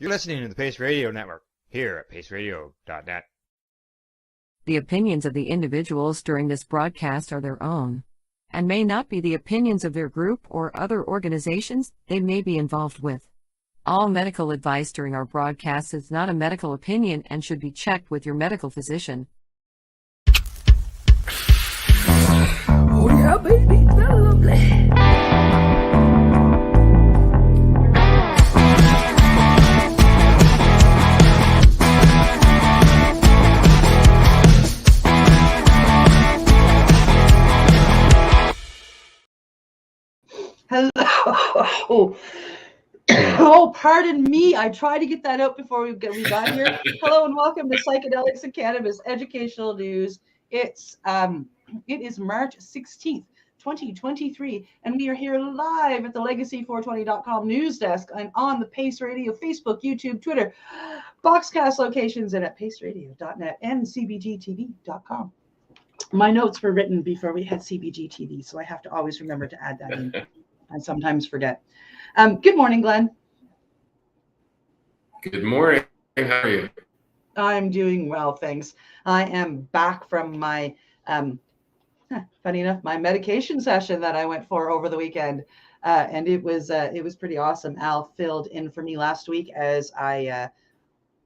You're listening to the Pace Radio Network, here at paceradio.net. The opinions of the individuals during this broadcast are their own, and may not be the opinions of their group or other organizations they may be involved with. All medical advice during our broadcast is not a medical opinion and should be checked with your medical physician. Oh yeah, baby, that's lovely. Hello. Oh, pardon me. I tried to get that out before we got here. Hello and welcome to Psychedelics Cannabis Educational News. It is March 16th, 2023, and we are here live at the Legacy420.com news desk and on the Pace Radio Facebook, YouTube, Twitter, Boxcast locations, and at paceradio.net and cbgtv.com. My notes were written before we had CBGTV, so I have to always remember to add that in. I sometimes forget. Good morning, Glenn. Good morning. How are you? I'm doing well, thanks. I am back from my, funny enough, my medication session that I went for over the weekend, and it was pretty awesome. Al filled in for me last week as I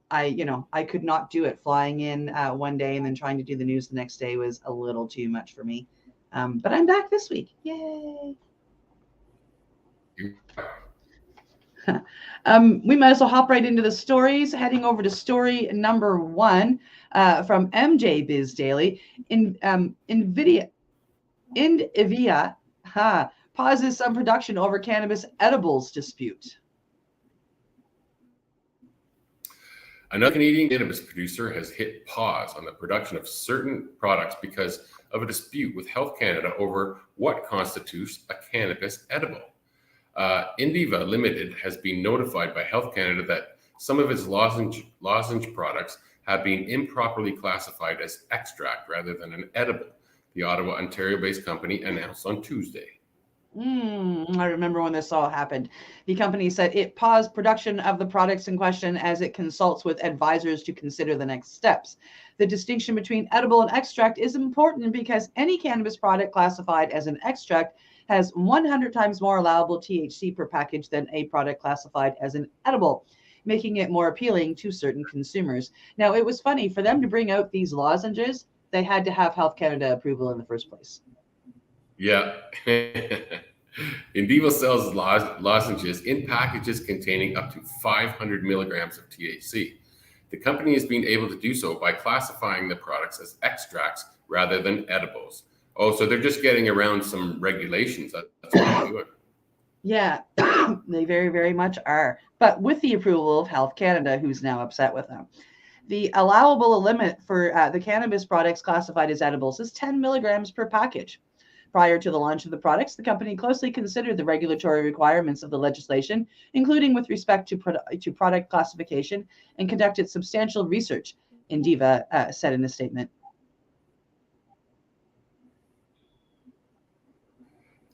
could not do it. Flying in one day and then trying to do the news the next day was a little too much for me. But I'm back this week. Yay! We might as well hop right into the stories, heading over to story number 1 from MJ Biz Daily. Indiva pauses some production over cannabis edibles dispute. Another Canadian cannabis producer has hit pause on the production of certain products because of a dispute with Health Canada over what constitutes a cannabis edible. Indiva Limited has been notified by Health Canada that some of its lozenge products have been improperly classified as extract rather than an edible, the Ottawa, Ontario-based company announced on Tuesday. I remember when this all happened. The company said it paused production of the products in question as it consults with advisors to consider the next steps. The distinction between edible and extract is important because any cannabis product classified as an extract has 100 times more allowable THC per package than a product classified as an edible, making it more appealing to certain consumers. Now, it was funny, for them to bring out these lozenges, they had to have Health Canada approval in the first place. Yeah. Indiva sells lozenges in packages containing up to 500 milligrams of THC. The company is being able to do so by classifying the products as extracts rather than edibles. Oh, so they're just getting around some regulations. That's what they're doing. Yeah, they very, very much are. But with the approval of Health Canada, who's now upset with them. The allowable limit for the cannabis products classified as edibles is 10 milligrams per package. Prior to the launch of the products, the company closely considered the regulatory requirements of the legislation, including with respect to product classification, and conducted substantial research, Indiva said in a statement.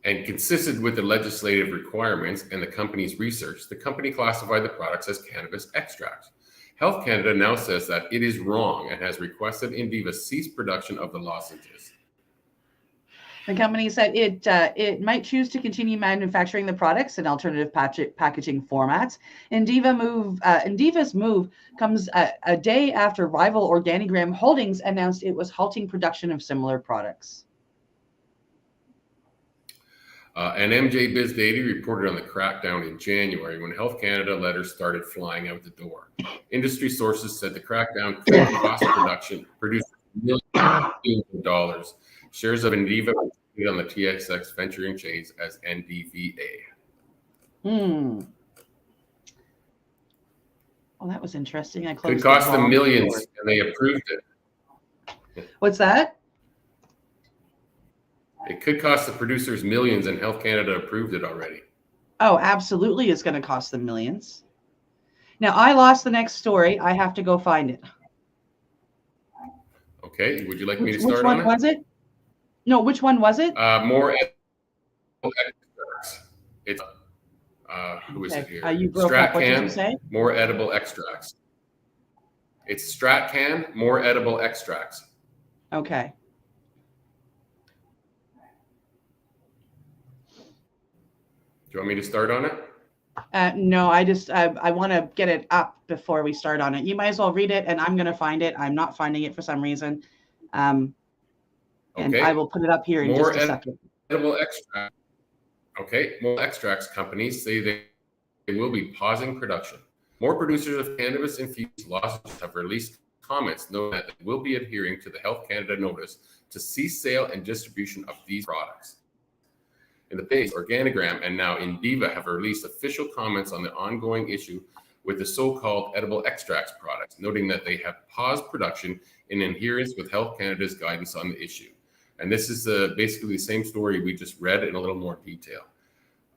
And consistent with the legislative requirements and the company's research, the company classified the products as cannabis extracts. Health Canada now says that it is wrong and has requested Indiva cease production of the lozenges. The company said it might choose to continue manufacturing the products in alternative packaging formats. Indiva's move comes a day after rival Organigram Holdings announced it was halting production of similar products. And MJ Biz Daily reported on the crackdown in January when Health Canada letters started flying out the door. Industry sources said the crackdown could cost producers millions of dollars. Shares of Indiva were traded on the TSX venturing chains as NDVA. Well, that was interesting. Could cost them millions, and they approved it. What's that? It could cost the producers millions, and Health Canada approved it already. Oh, absolutely. It's going to cost them millions. Now, I lost the next story. I have to go find it. Okay. Would you like me to start on it? Which one was it? No, which one was it? More extracts. It's Who is it here? You broke up. What did you say? More edible extracts. It's StratCan, more edible extracts. Okay. Do you want me to start on it? No, I want to get it up before we start on it. You might as well read it, and I'm going to find it. I'm not finding it for some reason. And I will put it up here in just a second. Edible extract. Okay, more extracts companies say they will be pausing production. More producers of cannabis-infused lozenges have released comments noting that they will be adhering to the Health Canada notice to cease sale and distribution of these products. In the past, Organigram and now Indiva have released official comments on the ongoing issue with the so-called edible extracts products, noting that they have paused production in adherence with Health Canada's guidance on the issue. And this is basically the same story we just read in a little more detail.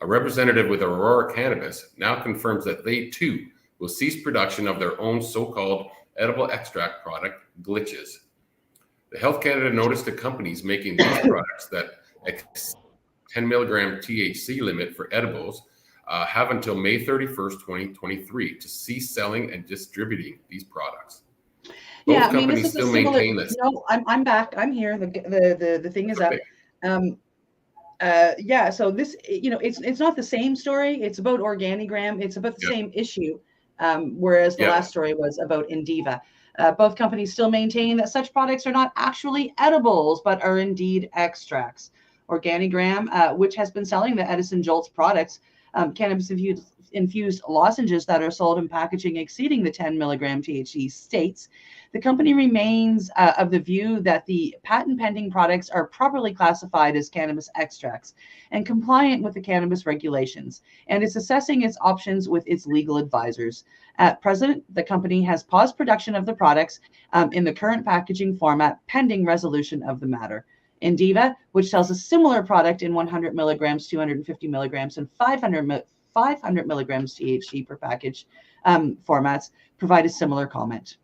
A representative with Aurora Cannabis now confirms that they too will cease production of their own so-called edible extract product, Glitches. The Health Canada noticed to companies making these products that 10 milligram THC limit for edibles have until May 31st, 2023 to cease selling and distributing these products. Both companies still maintain this. No, I'm back. I'm here. The thing is up. So this, it's not the same story. It's about Organigram. It's about the same issue. Whereas the last story was about Indiva. Both companies still maintain that such products are not actually edibles, but are indeed extracts. Organigram, which has been selling the Edison Jolts products, cannabis-infused lozenges that are sold in packaging exceeding the 10 milligram THC, states the company remains of the view that the patent-pending products are properly classified as cannabis extracts and compliant with the cannabis regulations, and is assessing its options with its legal advisors. At present, the company has paused production of the products in the current packaging format pending resolution of the matter. Indiva, which sells a similar product in 100 milligrams, 250 milligrams, and 500 milligrams THC per package formats, provide a similar comment.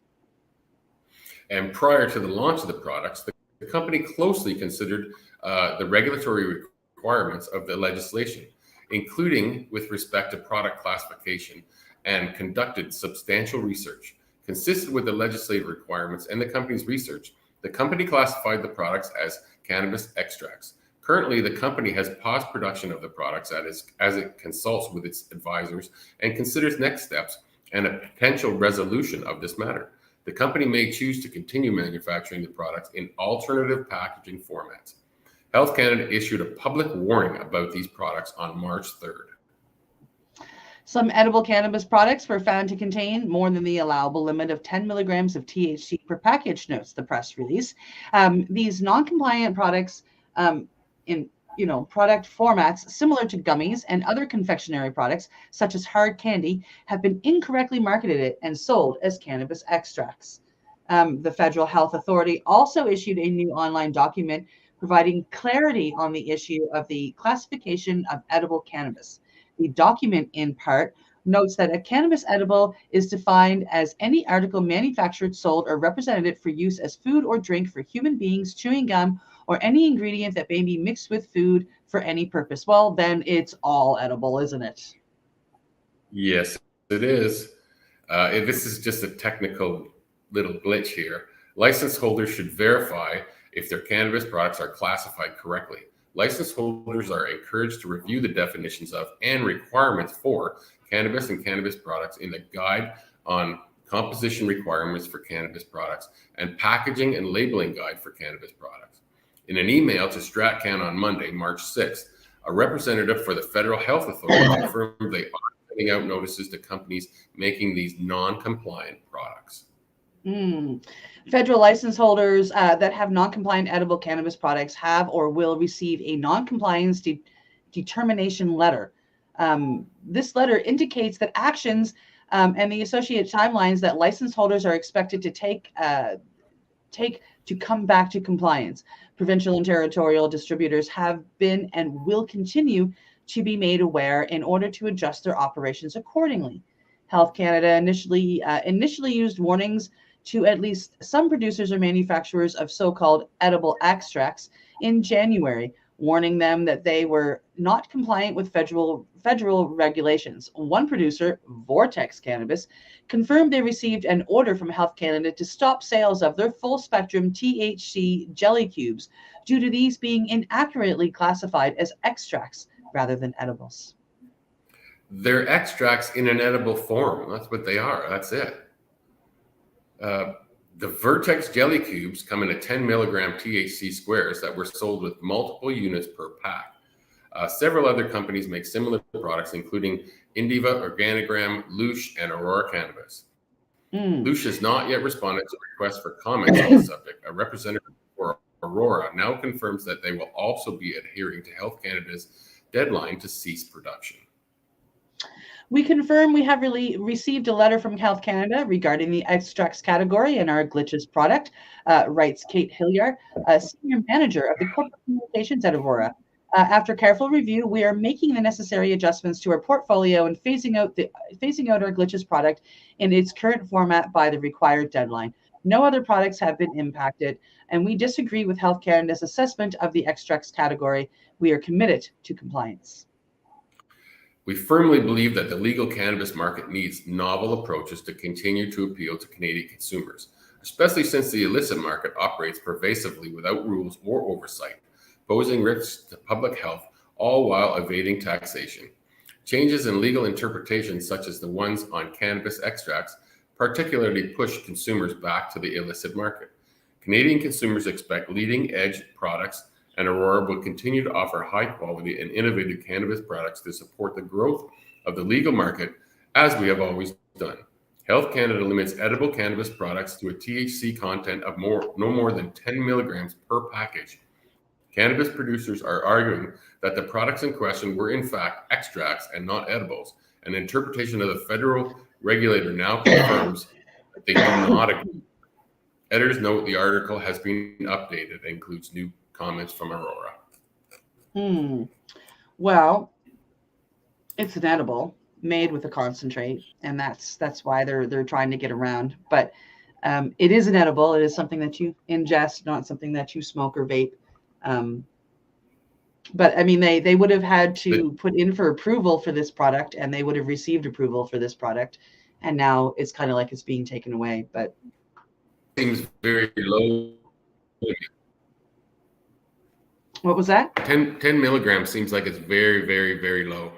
And prior to the launch of the products, the company closely considered the regulatory requirements of the legislation, including with respect to product classification, and conducted substantial research. Consistent with the legislative requirements and the company's research, the company classified the products as cannabis extracts. Currently, the company has paused production of the products as it consults with its advisors and considers next steps and a potential resolution of this matter. The company may choose to continue manufacturing the products in alternative packaging formats. Health Canada issued a public warning about these products on March 3rd. Some edible cannabis products were found to contain more than the allowable limit of 10 milligrams of THC per package, notes the press release. These non-compliant products in product formats similar to gummies and other confectionery products, such as hard candy, have been incorrectly marketed and sold as cannabis extracts. The Federal Health Authority also issued a new online document providing clarity on the issue of the classification of edible cannabis. The document, in part, notes that a cannabis edible is defined as any article manufactured, sold, or represented for use as food or drink for human beings, chewing gum, or any ingredient that may be mixed with food for any purpose. Well, then it's all edible, isn't it? Yes, it is. This is just a technical little glitch here. License holders should verify if their cannabis products are classified correctly. License holders are encouraged to review the definitions of and requirements for cannabis and cannabis products in the Guide on Composition Requirements for Cannabis Products and Packaging and Labeling Guide for Cannabis Products. In an email to StratCan on Monday, March 6th, a representative for the Federal Health Authority confirmed they are sending out notices to companies making these non-compliant products. Federal license holders that have non-compliant edible cannabis products have or will receive a non-compliance determination letter. This letter indicates that actions and the associated timelines that license holders are expected to take to come back to compliance. Provincial and territorial distributors have been and will continue to be made aware in order to adjust their operations accordingly. Health Canada initially used warnings to at least some producers or manufacturers of so-called edible extracts in January, warning them that they were not compliant with federal regulations. One producer, Vortex Cannabis, confirmed they received an order from Health Canada to stop sales of their full-spectrum THC jelly cubes due to these being inaccurately classified as extracts rather than edibles. They're extracts in an edible form. That's what they are. That's it. The Vertex jelly cubes come in a 10 milligram THC squares that were sold with multiple units per pack. Several other companies make similar products, including Indiva, Organigram, Lush, and Aurora Cannabis. Lush has not yet responded to requests for comments on the subject. A representative for Aurora now confirms that they will also be adhering to Health Canada's deadline to cease production. We confirm we have received a letter from Health Canada regarding the extracts category in our glitches product, writes Kate Hilliard, a senior manager of the corporate communications at Aurora. After careful review, we are making the necessary adjustments to our portfolio and phasing out our glitches product in its current format by the required deadline. No other products have been impacted, and we disagree with Health Canada's assessment of the extracts category. We are committed to compliance. We firmly believe that the legal cannabis market needs novel approaches to continue to appeal to Canadian consumers, especially since the illicit market operates pervasively without rules or oversight, posing risks to public health, all while evading taxation. Changes in legal interpretations, such as the ones on cannabis extracts, particularly push consumers back to the illicit market. Canadian consumers expect leading-edge products, and Aurora will continue to offer high-quality and innovative cannabis products to support the growth of the legal market, as we have always done. Health Canada limits edible cannabis products to a THC content of no more than 10 milligrams per package. Cannabis producers are arguing that the products in question were in fact extracts and not edibles. An interpretation of the federal regulator now confirms that they do not agree. Editors note the article has been updated and includes new comments from Aurora. Well, it's an edible made with a concentrate, and that's why they're trying to get around. But it is an edible. It is something that you ingest, not something that you smoke or vape. But I mean, they would have had to put in for approval for this product, and they would have received approval for this product, and now it's kind of like it's being taken away. But seems very low. What was that? 10 milligrams seems like it's very, very, very low.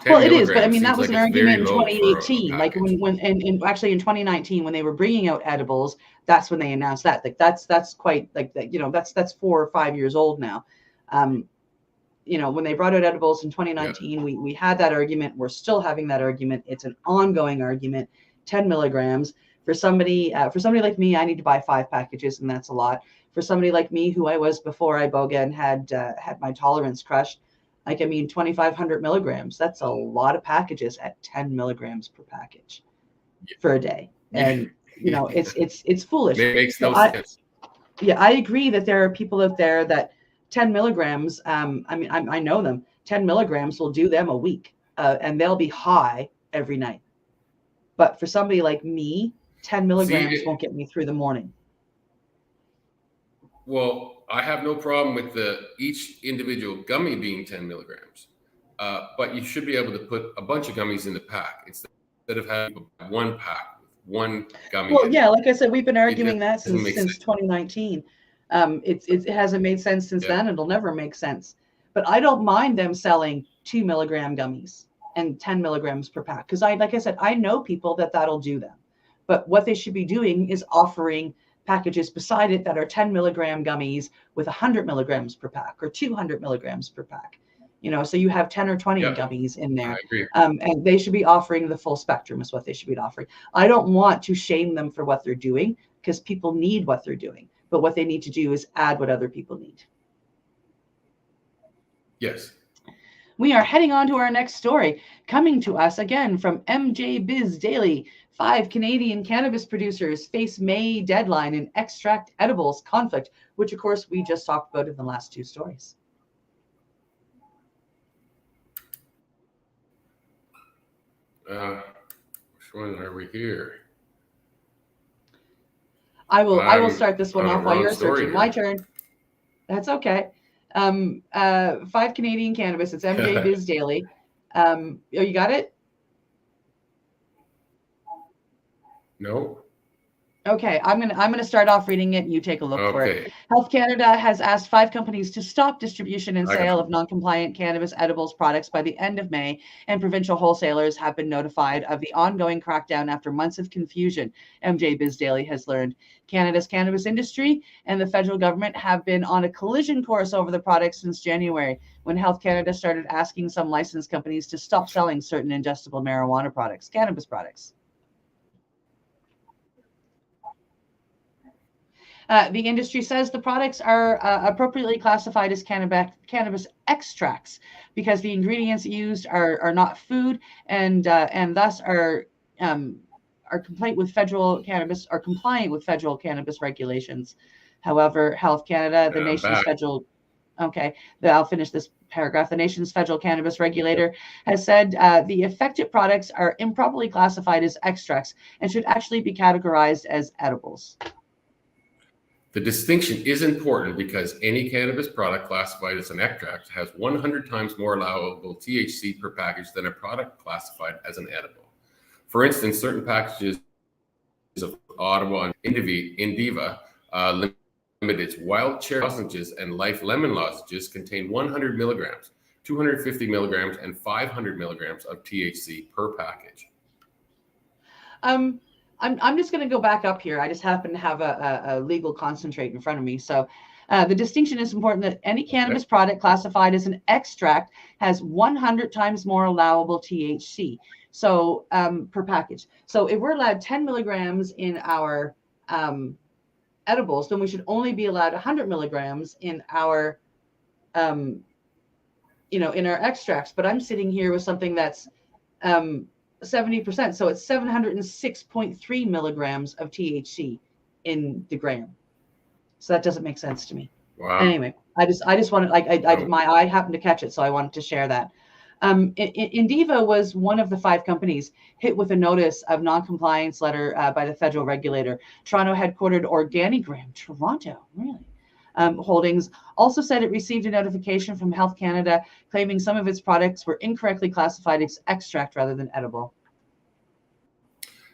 Well, it is, but I mean, that was an argument in 2018. Like when actually in 2019, when they were bringing out edibles, that's when they announced that. Like that's quite like that. You know, that's 4 or 5 years old now. You know, when they brought out edibles in 2019, we had that argument. We're still having that argument. It's an ongoing argument. 10 milligrams for somebody like me, I need to buy 5 packages, and that's a lot. For somebody like me, who I was before Iboga and had my tolerance crushed, like, I mean, 2,500 milligrams, that's a lot of packages at 10 milligrams per package for a day. And, you know, it's foolish. It makes no sense. Yeah, I agree that there are people out there that 10 milligrams, I mean, I know them, 10 milligrams will do them a week, and they'll be high every night. But for somebody like me, 10 milligrams won't get me through the morning. Well, I have no problem with each individual gummy being 10 milligrams, but you should be able to put a bunch of gummies in the pack instead of having one pack with one gummy. Well, yeah, like I said, we've been arguing that since 2019. It hasn't made sense since then. It'll never make sense. But I don't mind them selling 2 milligram gummies and 10 milligrams per pack, because like I said, I know people that'll do them. But what they should be doing is offering packages beside it that are 10 milligram gummies with 100 milligrams per pack or 200 milligrams per pack. You know, so you have 10 or 20 gummies in there. I agree. And they should be offering the full spectrum is what they should be offering. I don't want to shame them for what they're doing, because people need what they're doing. But what they need to do is add what other people need. Yes. We are heading on to our next story, coming to us again from MJ Biz Daily. 5 Canadian cannabis producers face May deadline in extract edibles conflict, which of course we just talked about in the last 2 stories. Which one are we here? I will start this one off while you're searching. My turn. That's okay. 5 Canadian Cannabis. It's MJ Biz Daily. Oh, you got it? No. Okay, I'm gonna start off reading it, and you take a look for it. Okay. Health Canada has asked 5 companies to stop distribution and I got sale you. of non-compliant cannabis edibles products by the end of May, and provincial wholesalers have been notified of the ongoing crackdown after months of confusion. MJ Biz Daily has learned Canada's cannabis industry and the federal government have been on a collision course over the products since January, when Health Canada started asking some licensed companies to stop selling certain ingestible marijuana products, cannabis products. The industry says the products are appropriately classified as cannabis extracts because the ingredients used are not food and thus are compliant with federal cannabis regulations. However, Health Canada, the nation's federal I'll finish this paragraph. The nation's federal cannabis regulator has said the affected products are improperly classified as extracts and should actually be categorized as edibles. The distinction is important because any cannabis product classified as an extract has 100 times more allowable THC per package than a product classified as an edible. For instance, certain packages of Ottawa and Indiva Limited's wild cherry lozenges and life lemon lozenges contain 100 milligrams, 250 milligrams, and 500 milligrams of THC per package. I'm just going to go back up here. I just happen to have a legal concentrate in front of me. So the distinction is important that any cannabis product classified as an extract has 100 times more allowable THC so per package. So if we're allowed 10 milligrams in our edibles, then we should only be allowed 100 milligrams in our in our extracts. But I'm sitting here with something that's 70%, so it's 706.3 milligrams of THC in the gram. So that doesn't make sense to me. Wow. Anyway, I just wanted, my eye happened to catch it, so I wanted to share that. Indiva was one of the 5 companies hit with a notice of non-compliance letter by the federal regulator. Toronto headquartered Organigram, Toronto, really? Holdings also said it received a notification from Health Canada claiming some of its products were incorrectly classified as extract rather than edible.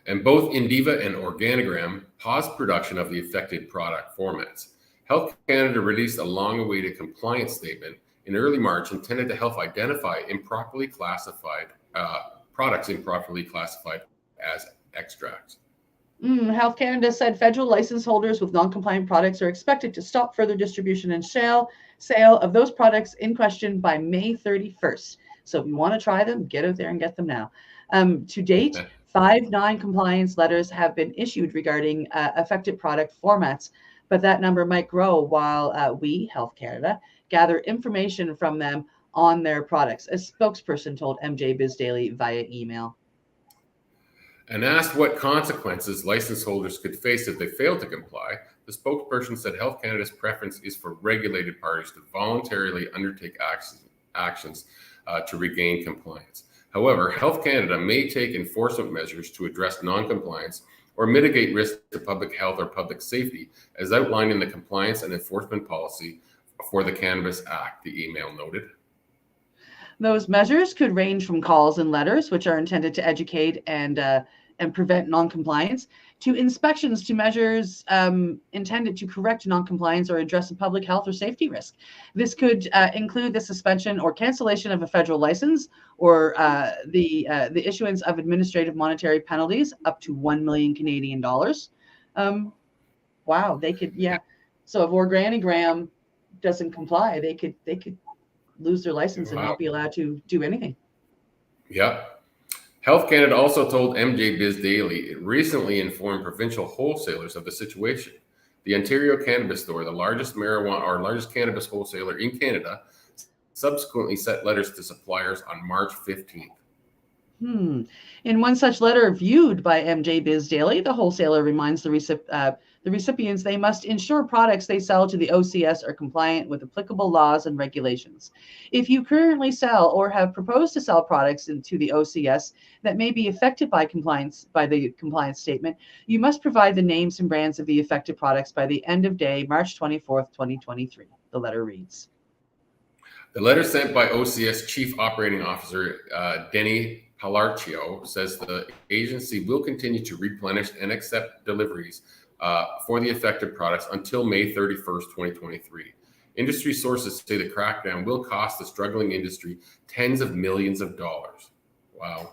And both Indiva and Organigram paused production of the affected product formats. Health Canada released a long-awaited compliance statement in early March intended to help identify improperly classified products improperly classified as extracts. Health Canada said federal license holders with non-compliant products are expected to stop further distribution and sale of those products in question by May 31st. So if you want to try them, get out there and get them now. To date, 5 non-compliance letters have been issued regarding affected product formats, but that number might grow while we, Health Canada, gather information from them on their products, a spokesperson told MJ Biz Daily via email. And asked what consequences license holders could face if they failed to comply, the spokesperson said Health Canada's preference is for regulated parties to voluntarily undertake actions to regain compliance. However, Health Canada may take enforcement measures to address non-compliance or mitigate risk to public health or public safety, as outlined in the Compliance and Enforcement Policy for the Cannabis Act, the email noted. Those measures could range from calls and letters, which are intended to educate and prevent non-compliance, to inspections, to measures intended to correct non-compliance or address a public health or safety risk. This could include the suspension or cancellation of a federal license, or the issuance of administrative monetary penalties up to 1 million Canadian dollars. Wow, they could, yeah. So if Organigram doesn't comply, they could lose their license and not be allowed to do anything. Yep. Health Canada also told MJ Biz Daily it recently informed provincial wholesalers of the situation. The Ontario Cannabis Store, the largest cannabis wholesaler in Canada, subsequently sent letters to suppliers on March 15th. In one such letter viewed by MJ Biz Daily, the wholesaler reminds the recipients they must ensure products they sell to the OCS are compliant with applicable laws and regulations. If you currently sell or have proposed to sell products to the OCS that may be affected by the compliance statement, you must provide the names and brands of the affected products by the end of day, March 24th, 2023, the letter reads. The letter sent by OCS Chief Operating Officer Denny Palarcio says the agency will continue to replenish and accept deliveries for the affected products until May 31st, 2023. Industry sources say the crackdown will cost the struggling industry tens of millions of dollars. Wow.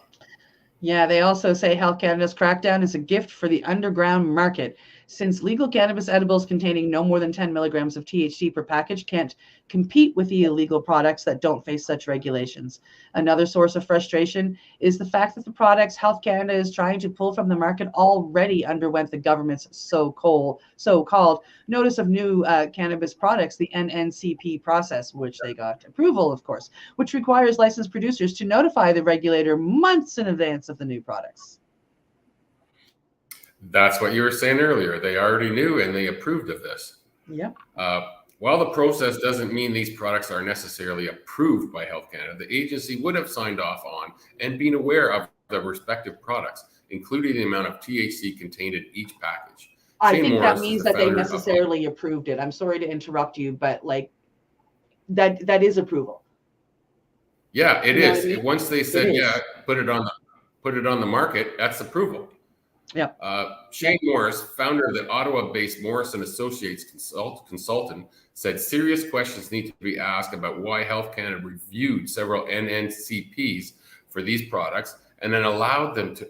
Yeah, they also say Health Canada's crackdown is a gift for the underground market, since legal cannabis edibles containing no more than 10 milligrams of THC per package can't compete with the illegal products that don't face such regulations. Another source of frustration is the fact that the products Health Canada is trying to pull from the market already underwent the government's so-called Notice of New Cannabis Products, the NNCP process, which they got approval, of course, which requires licensed producers to notify the regulator months in advance of the new products. That's what you were saying earlier. They already knew and they approved of this. Yep. While the process doesn't mean these products are necessarily approved by Health Canada, the agency would have signed off on and been aware of the respective products, including the amount of THC contained in each package. I Shane think Morris that is means the that they founder of- necessarily approved it. I'm sorry to interrupt you, but like that is approval. Yeah, it You know is. what I mean? Once they said, It is. yeah, put it on the market, that's approval. Yep. Shane Morris, founder of the Ottawa-based Morris and Associates consultant, said serious questions need to be asked about why Health Canada reviewed several NNCPs for these products and then allowed them to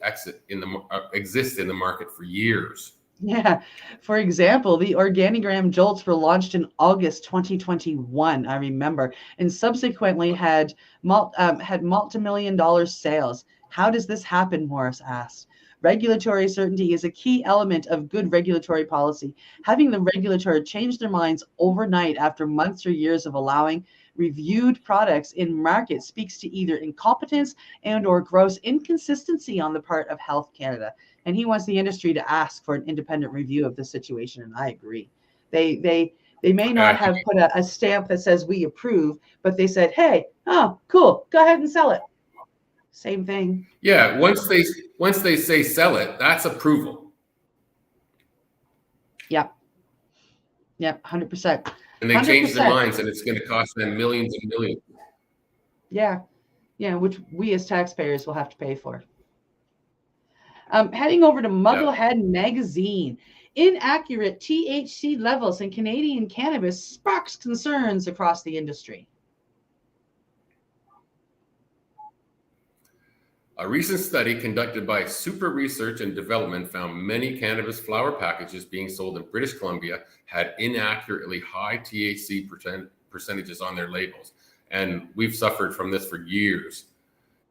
exist in the market for years. Yeah. For example, the Organigram Jolts were launched in August 2021, I remember, and subsequently had multi-million-dollar sales. How does this happen, Morris asked. Regulatory certainty is a key element of good regulatory policy. Having the regulator change their minds overnight after months or years of allowing reviewed products in market speaks to either incompetence and or gross inconsistency on the part of Health Canada. And he wants the industry to ask for an independent review of the situation, and I agree. They may not have put a stamp that says we approve, but they said, hey, oh, cool, go ahead and sell it. Same thing. Yeah, once they say sell it, that's approval. Yep. Yep, 100%. And they change their minds, and it's going to cost them millions and millions. Yeah, yeah, which we as taxpayers will have to pay for. Heading over to Mugglehead Magazine. Inaccurate THC levels in Canadian cannabis sparks concerns across the industry. A recent study conducted by Super Research and Development found many cannabis flower packages being sold in British Columbia had inaccurately high THC percentages on their labels. And we've suffered from this for years.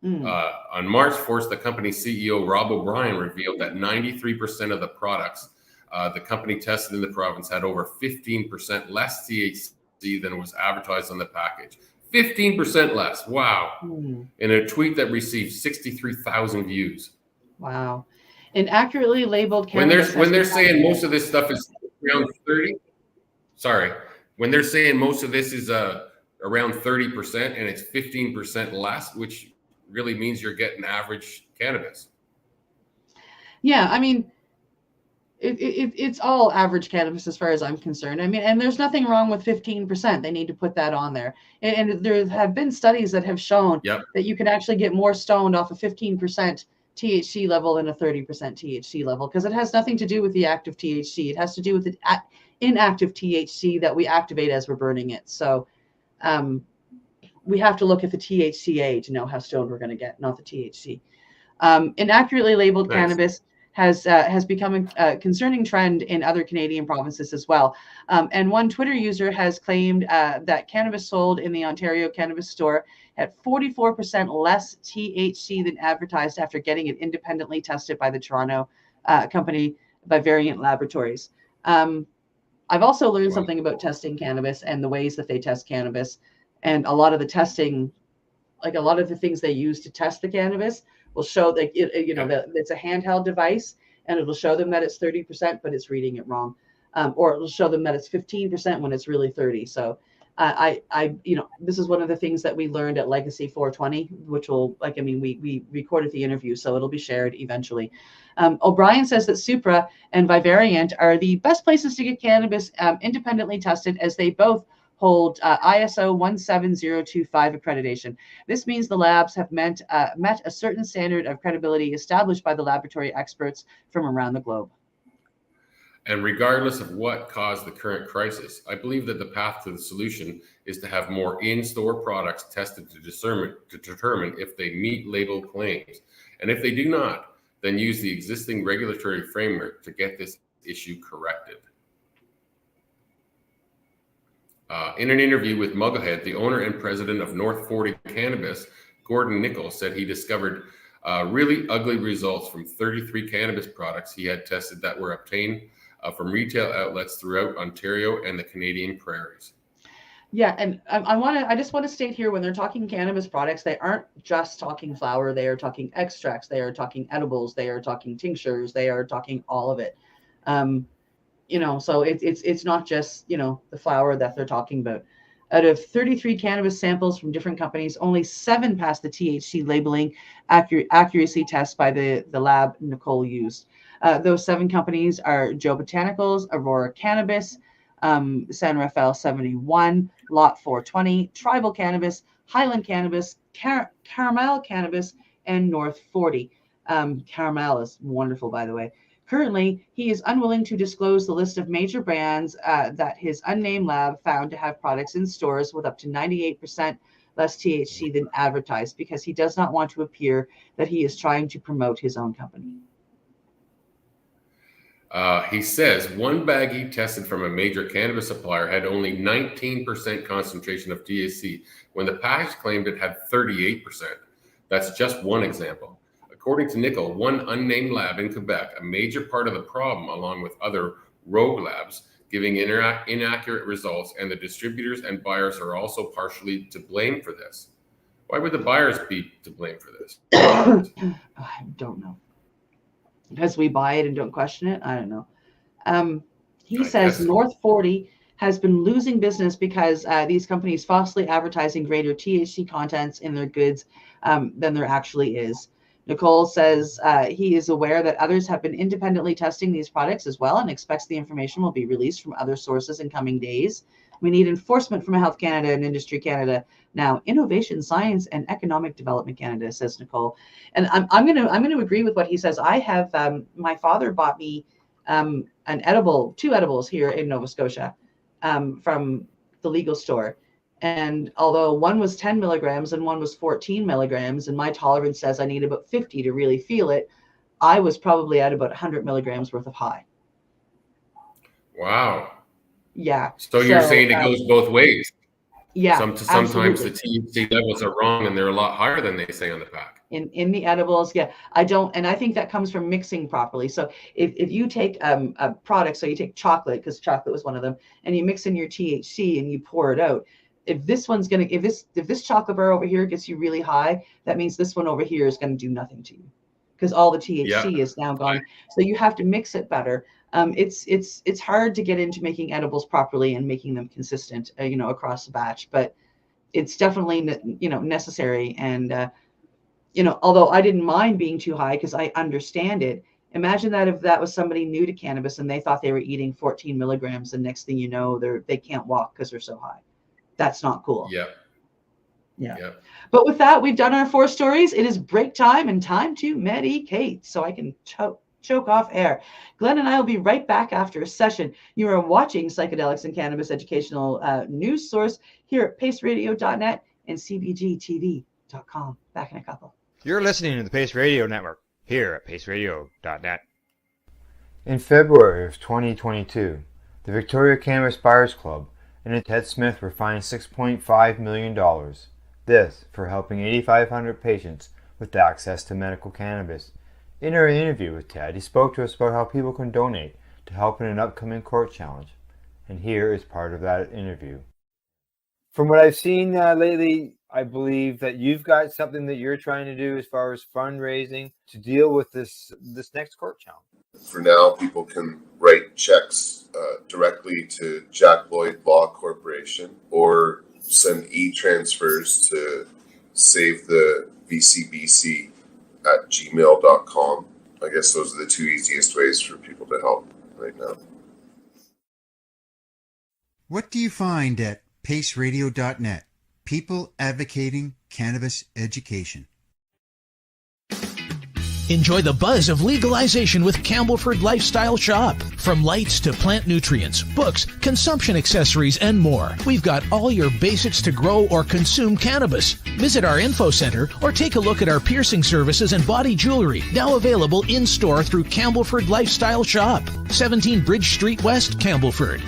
On March 4th, the company's CEO, Rob O'Brien, revealed that 93% of the products the company tested in the province had over 15% less THC than was advertised on the package. 15% less. Wow. In a tweet that received 63,000 views. Wow. Inaccurately labeled cannabis. When they're saying most of this stuff is around 30, when they're saying most of this is around 30% and it's 15% less, which really means you're getting average cannabis. Yeah, I mean, it's all average cannabis as far as I'm concerned. I mean, and there's nothing wrong with 15%. They need to put that on there. And there have been studies that have shown that you can actually get more stoned off a 15% THC level than a 30% THC level, because it has nothing to do with the active THC. It has to do with the inactive THC that we activate as we're burning it. So we have to look at the THCA to know how stoned we're going to get, not the THC. Inaccurately labeled cannabis has become a concerning trend in other Canadian provinces as well. And one Twitter user has claimed that cannabis sold in the Ontario Cannabis Store had 44% less THC than advertised after getting it independently tested by the Toronto company Bavariant Laboratories. I've also learned something about testing cannabis and the ways that they test cannabis. And a lot of the testing, like a lot of the things they use to test the cannabis, will show that that it's a handheld device, and it'll show them that it's 30%, but it's reading it wrong, or it'll show them that it's 15% when it's really 30. So, this is one of the things that we learned at Legacy 420, which will, we recorded the interview, so it'll be shared eventually. O'Brien says that Supra and Vivariant are the best places to get cannabis independently tested, as they both hold ISO 17025 accreditation. This means the labs have met a certain standard of credibility established by the laboratory experts from around the globe. And regardless of what caused the current crisis, I believe that the path to the solution is to have more in-store products tested to determine if they meet label claims. And if they do not, then use the existing regulatory framework to get this issue corrected. In an interview with Mugglehead, the owner and president of North 40 Cannabis, Gordon Nichols, said he discovered really ugly results from 33 cannabis products he had tested that were obtained from retail outlets throughout Ontario and the Canadian prairies. Yeah, and I just want to state here, when they're talking cannabis products, they aren't just talking flower. They are talking extracts. They are talking edibles. They are talking tinctures. They are talking all of it. So it's not just, the flower that they're talking about. Out of 33 cannabis samples from different companies, only 7 passed the THC labeling accuracy test by the lab Nicole used. Those 7 companies are Joe Botanicals, Aurora Cannabis, San Rafael 71, Lot 420, Tribal Cannabis, Highland Cannabis, Caramel Cannabis, and North 40. Caramel is wonderful, by the way. Currently, he is unwilling to disclose the list of major brands that his unnamed lab found to have products in stores with up to 98% less THC than advertised, because he does not want to appear that he is trying to promote his own company. He says one bag he tested from a major cannabis supplier had only 19% concentration of THC, when the package claimed it had 38%. That's just one example. According to Nickel, one unnamed lab in Quebec, a major part of the problem, along with other rogue labs, giving inaccurate results, and the distributors and buyers are also partially to blame for this. Why would the buyers be to blame for this? I don't know. Because we buy it and don't question it? I don't know. He says North 40 has been losing business because these companies falsely advertising greater THC contents in their goods than there actually is. Nicole says he is aware that others have been independently testing these products as well, and expects the information will be released from other sources in coming days. We need enforcement from Health Canada and Industry Canada now. Innovation, Science, and Economic Development Canada, says Nicole. And I'm going to agree with what he says. I have my father bought me two edibles here in Nova Scotia from the legal store. And although one was 10 milligrams and one was 14 milligrams, and my tolerance says I need about 50 to really feel it, I was probably at about 100 milligrams worth of high. Wow. Yeah. So you're saying it goes both ways. Yeah. Sometimes absolutely. the THC levels are wrong and they're a lot higher than they say on the pack. In the edibles, yeah. And I think that comes from mixing properly. So if you take a product, so you take chocolate, because chocolate was one of them, and you mix in your THC and you pour it out, if this chocolate bar over here gets you really high, that means this one over here is going to do nothing to you, because all the THC is now gone. So you have to mix it better. It's hard to get into making edibles properly and making them consistent, across the batch, but it's definitely, necessary. And, although I didn't mind being too high because I understand it. Imagine that if that was somebody new to cannabis and they thought they were eating 14 milligrams, and next thing you know, they can't walk because they're so high. That's not cool. Yeah. But with that, we've done our 4 stories. It is break time and time to medicate, so I can choke off air. Glenn and I will be right back after a session. You are watching Psychedelics and Cannabis educational news source here at paceradio.net and cbgtv.com. Back in a couple. You're listening to the Pace Radio Network here at paceradio.net. In February of 2022, the Victoria Cannabis Buyers Club and Ted Smith were fined $6.5 million. This for helping 8,500 patients with access to medical cannabis. In our interview with Ted, he spoke to us about how people can donate to help in an upcoming court challenge. And here is part of that interview. From what I've seen lately, I believe that you've got something that you're trying to do as far as fundraising to deal with this next court challenge. For now, people can write checks directly to Jack Lloyd Law Corporation or send e-transfers to save the VCBC at gmail.com. I guess those are the 2 easiest ways for people to help right now. What do you find at paceradio.net. People advocating cannabis education. Enjoy the buzz of legalization with Campbellford Lifestyle Shop. From lights to plant nutrients, books, consumption accessories, and more. We've got all your basics to grow or consume cannabis. Visit our info center or take a look at our piercing services and body jewelry, now available in-store through Campbellford Lifestyle Shop, 17 Bridge Street West, Campbellford.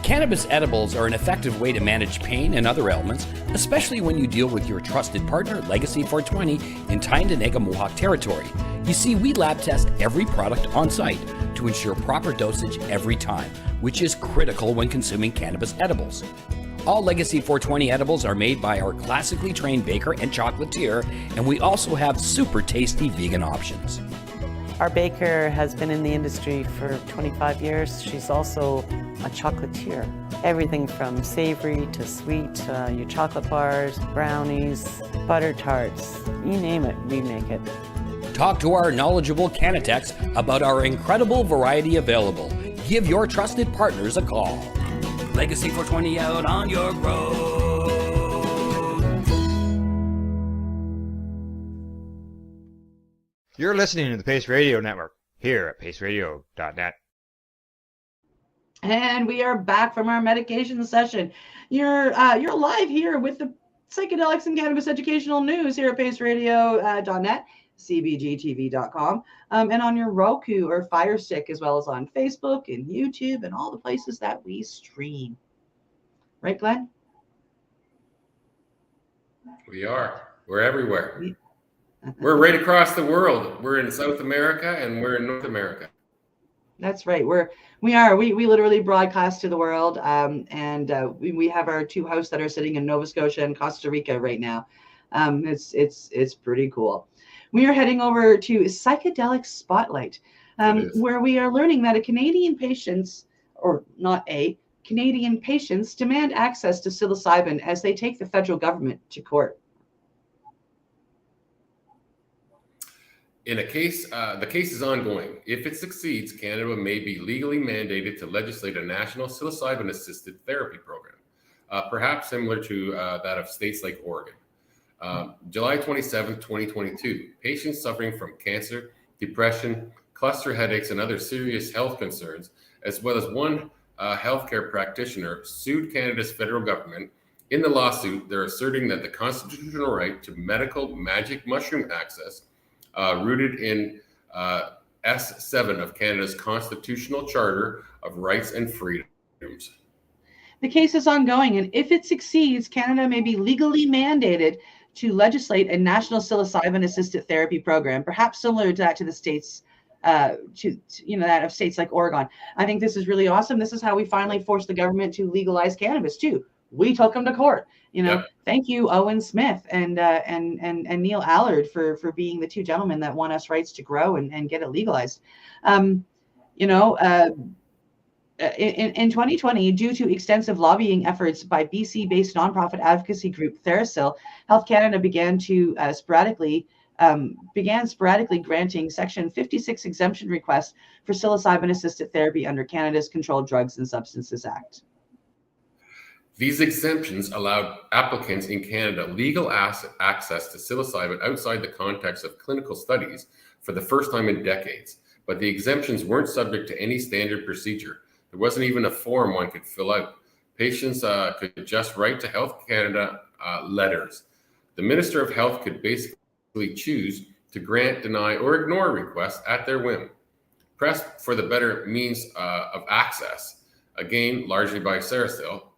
Cannabis edibles are an effective way to manage pain and other ailments, especially when you deal with your trusted partner, Legacy 420, in Tyendinaga Mohawk territory. You see, we lab test every product on site to ensure proper dosage every time, which is critical when consuming cannabis edibles. All Legacy 420 edibles are made by our classically trained baker and chocolatier, and we also have super tasty vegan options. Our baker has been in the industry for 25 years. She's also a chocolatier. Everything from savory to sweet, your chocolate bars, brownies, butter tarts, you name it, we make it. Talk to our knowledgeable Cannatex about our incredible variety available. Give your trusted partners a call. Legacy 420 out on your road. You're listening to the Pace Radio Network here at paceradio.net. And we are back from our medication session. You're live here with the Psychedelics and Cannabis Educational News here at paceradio.net, cbgtv.com, and on your Roku or Fire Stick, as well as on Facebook and YouTube and all the places that we stream. Right, Glenn? We are. We're everywhere. We're right across the world. We're in South America and we're in North America. That's right. We literally broadcast to the world, and we have our two hosts that are sitting in Nova Scotia and Costa Rica right now. It's pretty cool. We are heading over to Psychedelics Spotlight, where we are learning that Canadian patients demand access to psilocybin as they take the federal government to court. In a case, the case is ongoing. If it succeeds, Canada may be legally mandated to legislate a national psilocybin-assisted therapy program, perhaps similar to that of states like Oregon. July 27, 2022, patients suffering from cancer, depression, cluster headaches, and other serious health concerns, as well as one healthcare practitioner, sued Canada's federal government. In the lawsuit, they're asserting that the constitutional right to medical magic mushroom access, rooted in S7 of Canada's Constitutional Charter of Rights and Freedoms. The case is ongoing, and if it succeeds, Canada may be legally mandated to legislate a national psilocybin-assisted therapy program, perhaps similar to that to the states, that of states like Oregon. I think this is really awesome. This is how we finally forced the government to legalize cannabis too. We took them to court. Yep. Thank you, Owen Smith and Neil Allard for being the two gentlemen that won us rights to grow and get it legalized. In 2020, due to extensive lobbying efforts by BC-based nonprofit advocacy group TheraPsil, Health Canada began sporadically granting Section 56 exemption requests for psilocybin-assisted therapy under Canada's Controlled Drugs and Substances Act. These exemptions allowed applicants in Canada legal access to psilocybin outside the context of clinical studies for the first time in decades. But the exemptions weren't subject to any standard procedure. There wasn't even a form one could fill out. Patients could just write to Health Canada letters. The Minister of Health could basically choose to grant, deny, or ignore requests at their whim. Pressed for the better means of access, again, largely by Sarah Sill,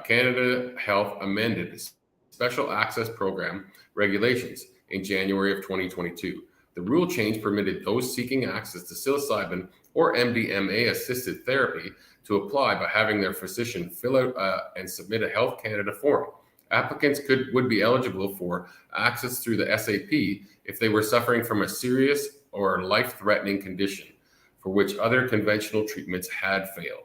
Canada Health amended Special Access Program regulations in January of 2022. The rule change permitted those seeking access to psilocybin or MDMA-assisted therapy to apply by having their physician fill out and submit a Health Canada form. Applicants would be eligible for access through the SAP if they were suffering from a serious or life-threatening condition for which other conventional treatments had failed.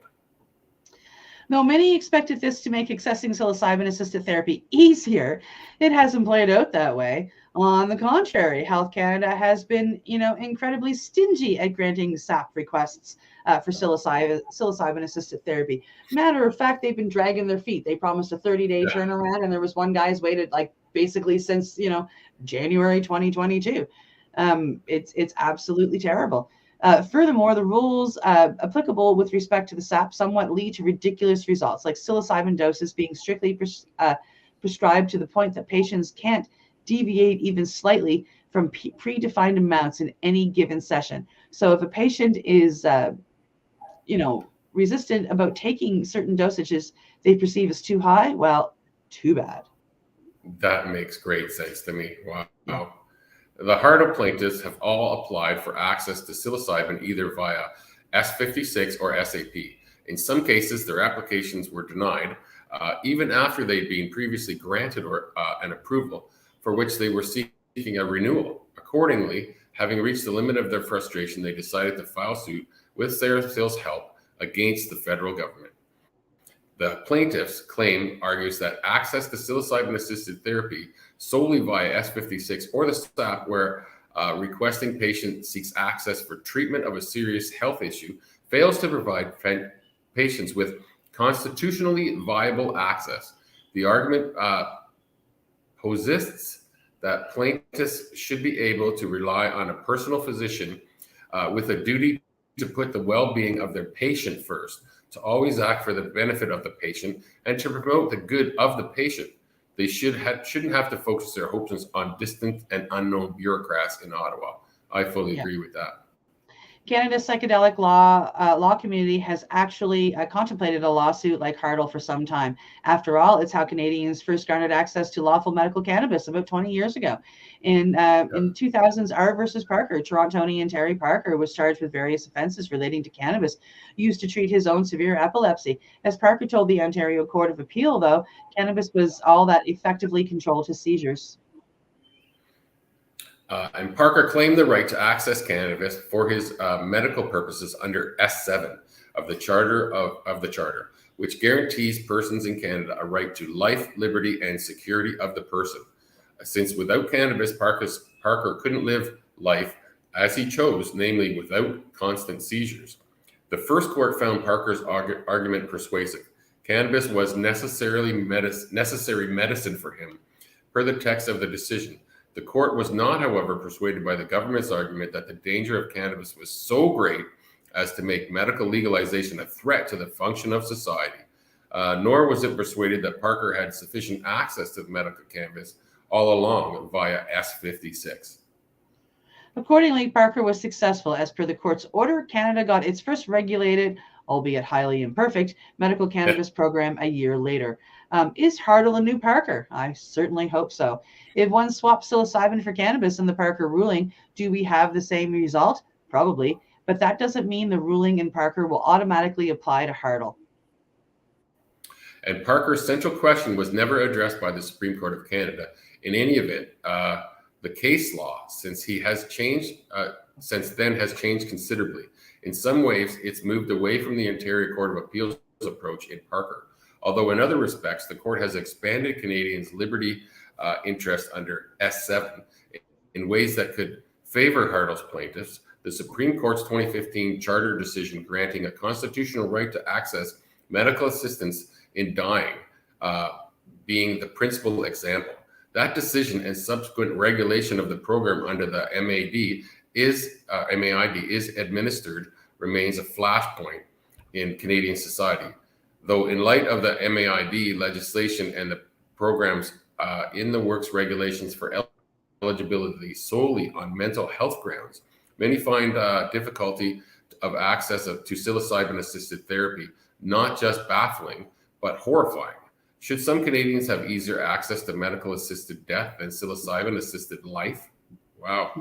Though many expected this to make accessing psilocybin-assisted therapy easier, it hasn't played out that way. On the contrary, Health Canada has been, incredibly stingy at granting SAP requests for psilocybin-assisted therapy. Matter of fact, they've been dragging their feet. They promised a 30-day turnaround, and there was one guy's waited basically since January 2022. It's absolutely terrible. Furthermore, the rules applicable with respect to the SAP somewhat lead to ridiculous results, like psilocybin doses being strictly prescribed to the point that patients can't deviate even slightly from predefined amounts in any given session. So if a patient is, resistant about taking certain dosages they perceive as too high, well, too bad. That makes great sense to me. Wow. Yeah. The HARDO plaintiffs have all applied for access to psilocybin either via S56 or SAP. In some cases, their applications were denied, even after they'd been previously granted an approval for which they were seeking a renewal. Accordingly, having reached the limit of their frustration, they decided to file suit with Sarah's help against the federal government. The plaintiff's claim argues that access to psilocybin-assisted therapy solely via S56 or the SAP, where requesting patient seeks access for treatment of a serious health issue, fails to provide patients with constitutionally viable access. The argument posits that plaintiffs should be able to rely on a personal physician with a duty to put the well-being of their patient first, to always act for the benefit of the patient, and to promote the good of the patient. They shouldn't have to focus their hopes on distant and unknown bureaucrats in Ottawa. I fully agree with that. Canada's psychedelic law community has actually contemplated a lawsuit like HARDO for some time. After all, it's how Canadians first garnered access to lawful medical cannabis about 20 years ago. In 2000's R versus Parker, Torontonian Terry Parker was charged with various offenses relating to cannabis used to treat his own severe epilepsy. As Parker told the Ontario Court of Appeal, though, cannabis was all that effectively controlled his seizures. And Parker claimed the right to access cannabis for his medical purposes under S7 of the Charter of the Charter, which guarantees persons in Canada a right to life, liberty, and security of the person. Since without cannabis, Parker couldn't live life as he chose, namely without constant seizures. The first court found Parker's argument persuasive. Cannabis was necessary medicine for him, per the text of the decision. The court was not, however, persuaded by the government's argument that the danger of cannabis was so great as to make medical legalization a threat to the function of society. Nor was it persuaded that Parker had sufficient access to medical cannabis all along via S56. Accordingly, Parker was successful. As per the court's order, Canada got its first regulated, albeit highly imperfect, medical cannabis program a year later. Is HARDO a new Parker? I certainly hope so. If one swaps psilocybin for cannabis in the Parker ruling, do we have the same result? Probably, but that doesn't mean the ruling in Parker will automatically apply to HARDO. And Parker's central question was never addressed by the Supreme Court of Canada. In any event, the case law since then has changed considerably. In some ways, it's moved away from the Ontario Court of Appeals approach in Parker. Although in other respects, the court has expanded Canadians' liberty interest under S7 in ways that could favor HARDO's plaintiffs. The Supreme Court's 2015 charter decision granting a constitutional right to access medical assistance in dying being the principal example. That decision and subsequent regulation of the program under the MAID is administered remains a flashpoint in Canadian society. Though in light of the MAID legislation and the programs in the works regulations for eligibility solely on mental health grounds, many find difficulty of access to psilocybin-assisted therapy not just baffling, but horrifying. Should some Canadians have easier access to medical-assisted death than psilocybin-assisted life? Wow.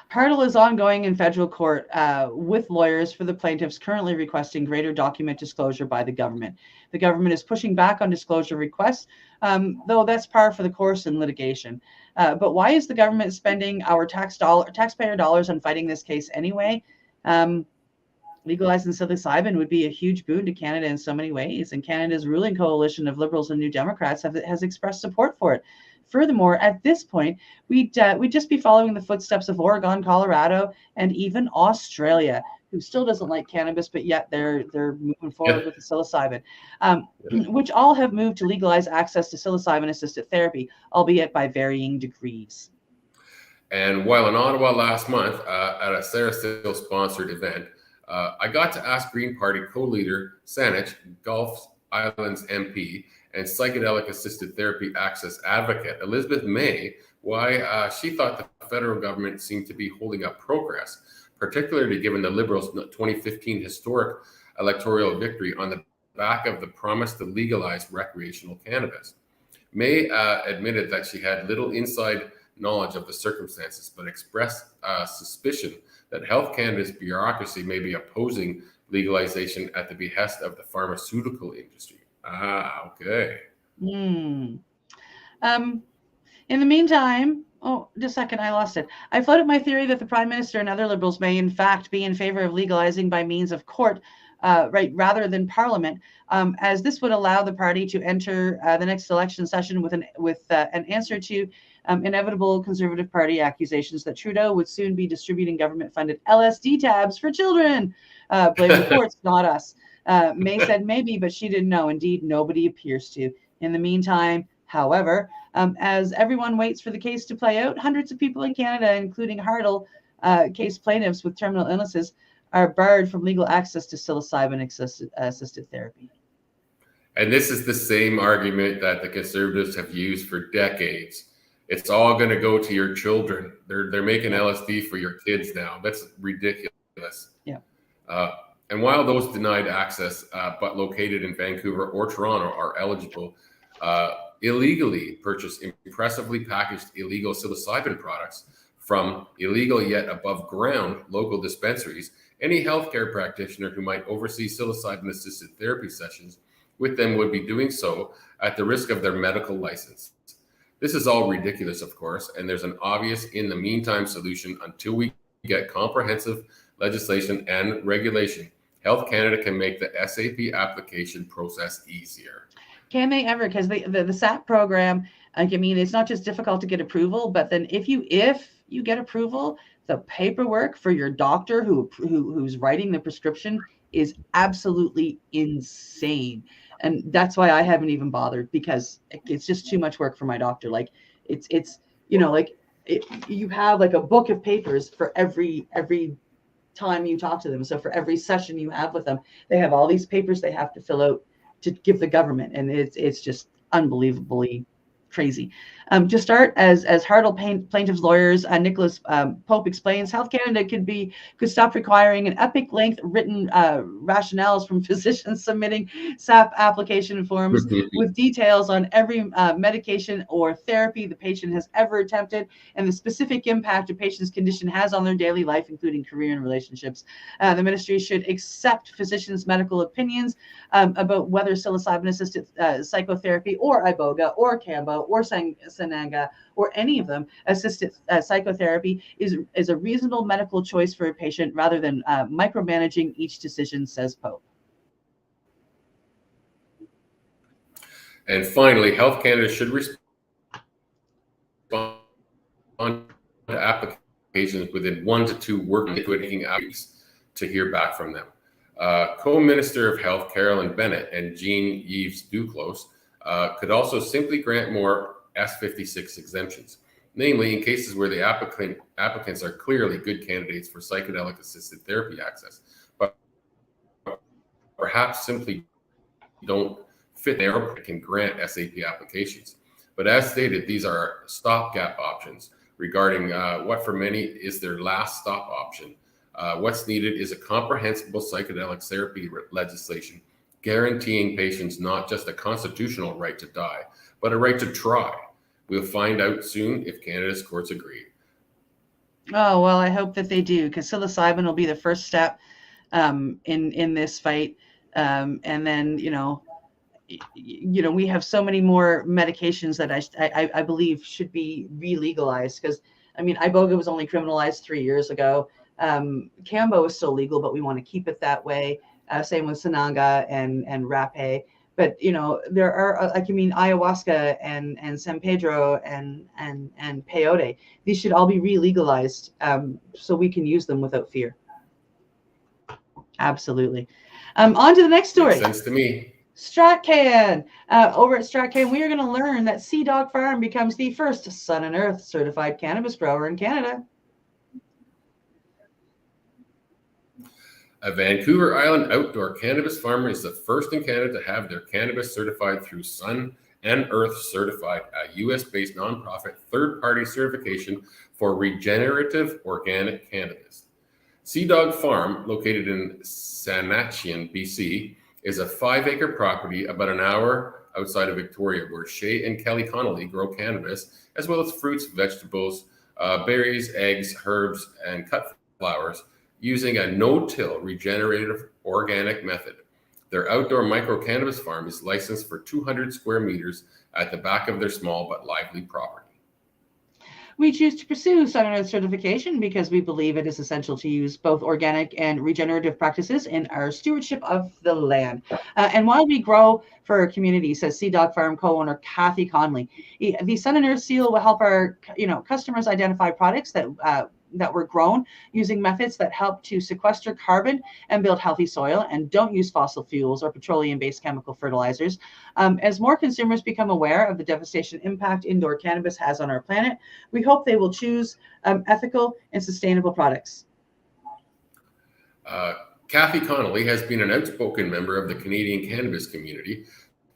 Hurdle is ongoing in federal court with lawyers for the plaintiffs currently requesting greater document disclosure by the government. The government is pushing back on disclosure requests, though that's par for the course in litigation. But why is the government spending our taxpayer dollars on fighting this case anyway? Legalizing psilocybin would be a huge boon to Canada in so many ways, and Canada's ruling coalition of Liberals and New Democrats has expressed support for it. Furthermore, at this point, we'd just be following the footsteps of Oregon, Colorado, and even Australia, who still doesn't like cannabis, but yet they're moving forward with the psilocybin, which all have moved to legalize access to psilocybin-assisted therapy, albeit by varying degrees. And while in Ottawa last month at a Sarah Steele-sponsored event, I got to ask Green Party co-leader Saanich, Gulf Islands MP, and psychedelic-assisted therapy access advocate Elizabeth May why she thought the federal government seemed to be holding up progress, particularly given the Liberals' 2015 historic electoral victory on the back of the promise to legalize recreational cannabis. May admitted that she had little inside knowledge of the circumstances, but expressed suspicion that Health Canada's bureaucracy may be opposing legalization at the behest of the pharmaceutical industry. Okay. In the meantime, just a second, I lost it. I floated my theory that the Prime Minister and other Liberals may in fact be in favor of legalizing by means of court, rather than Parliament, as this would allow the party to enter the next election session with an answer to inevitable Conservative Party accusations that Trudeau would soon be distributing government-funded LSD tabs for children. Blame the courts, not us. May said maybe, but she didn't know. Indeed, nobody appears to. In the meantime, however, as everyone waits for the case to play out, hundreds of people in Canada, including Hardle case plaintiffs with terminal illnesses, are barred from legal access to psilocybin-assisted therapy. And this is the same argument that the Conservatives have used for decades. It's all going to go to your children. They're making LSD for your kids now. That's ridiculous. Yeah. And while those denied access, but located in Vancouver or Toronto, are eligible, illegally purchase impressively packaged illegal psilocybin products from illegal yet above ground local dispensaries, any healthcare practitioner who might oversee psilocybin-assisted therapy sessions with them would be doing so at the risk of their medical license. This is all ridiculous, of course, and there's an obvious in the meantime solution until we get comprehensive legislation and regulation. Health Canada can make the SAP application process easier. Can they ever? Because the SAP program, I mean, it's not just difficult to get approval, but then if you get approval, the paperwork for your doctor who's writing the prescription is absolutely insane. And that's why I haven't even bothered, because it's just too much work for my doctor. Like it's you have like a book of papers for every time you talk to them. So for every session you have with them, they have all these papers they have to fill out to give the government, and it's just unbelievably crazy. To start, as Hardle plaintiffs' lawyers, Nicholas Pope explains, Health Canada could stop requiring an epic length written rationales from physicians submitting SAP application forms with details on every medication or therapy the patient has ever attempted and the specific impact a patient's condition has on their daily life, including career and relationships. The ministry should accept physicians' medical opinions about whether psilocybin-assisted psychotherapy or iboga or Kambo or Sananga or any of them assisted psychotherapy is a reasonable medical choice for a patient rather than micromanaging each decision, says Pope. And finally, Health Canada should respond to applications within 1 to 2 working hours to hear back from them. Co-Minister of Health Carolyn Bennett and Jean-Yves Duclos could also simply grant more S56 exemptions, namely in cases where the applicants are clearly good candidates for psychedelic-assisted therapy access, but perhaps simply don't fit there can grant SAP applications. But as stated, these are stopgap options regarding what for many is their last stop option. What's needed is a comprehensible psychedelic therapy legislation guaranteeing patients not just a constitutional right to die, but a right to try. We'll find out soon if Canada's courts agree. Oh, well, I hope that they do, because psilocybin will be the first step in this fight. And then, we have so many more medications that I believe should be re-legalized, because I mean, iboga was only criminalized 3 years ago. Cambo is still legal, but we want to keep it that way. Same with Sananga and Rapé. But there are like, ayahuasca and San Pedro and peyote. These should all be re-legalized, so we can use them without fear. Absolutely. On to the next story. Makes sense to me. StratCan. Over at StratCan, we are going to learn that Sea Dog Farm becomes the first Sun+Earth certified cannabis grower in Canada. A Vancouver Island outdoor cannabis farmer is the first in Canada to have their cannabis certified through Sun+Earth Certified, a US-based nonprofit third-party certification for regenerative organic cannabis. Sea Dog Farm, located in Saskatchewan, BC, is a 5-acre property about an hour outside of Victoria, where Shay and Kelly Connolly grow cannabis, as well as fruits, vegetables, berries, eggs, herbs, and cut flowers, using a no-till regenerative organic method. Their outdoor micro cannabis farm is licensed for 200 square meters at the back of their small but lively property. We choose to pursue Sun+Earth certification because we believe it is essential to use both organic and regenerative practices in our stewardship of the land. And while we grow for our community, says Sea Dog Farm co-owner Kathy Conley, the Sun+Earth seal will help our customers identify products that were grown using methods that help to sequester carbon and build healthy soil and don't use fossil fuels or petroleum-based chemical fertilizers. As more consumers become aware of the devastation impact indoor cannabis has on our planet, we hope they will choose ethical and sustainable products. Kathy Connolly has been an outspoken member of the Canadian cannabis community,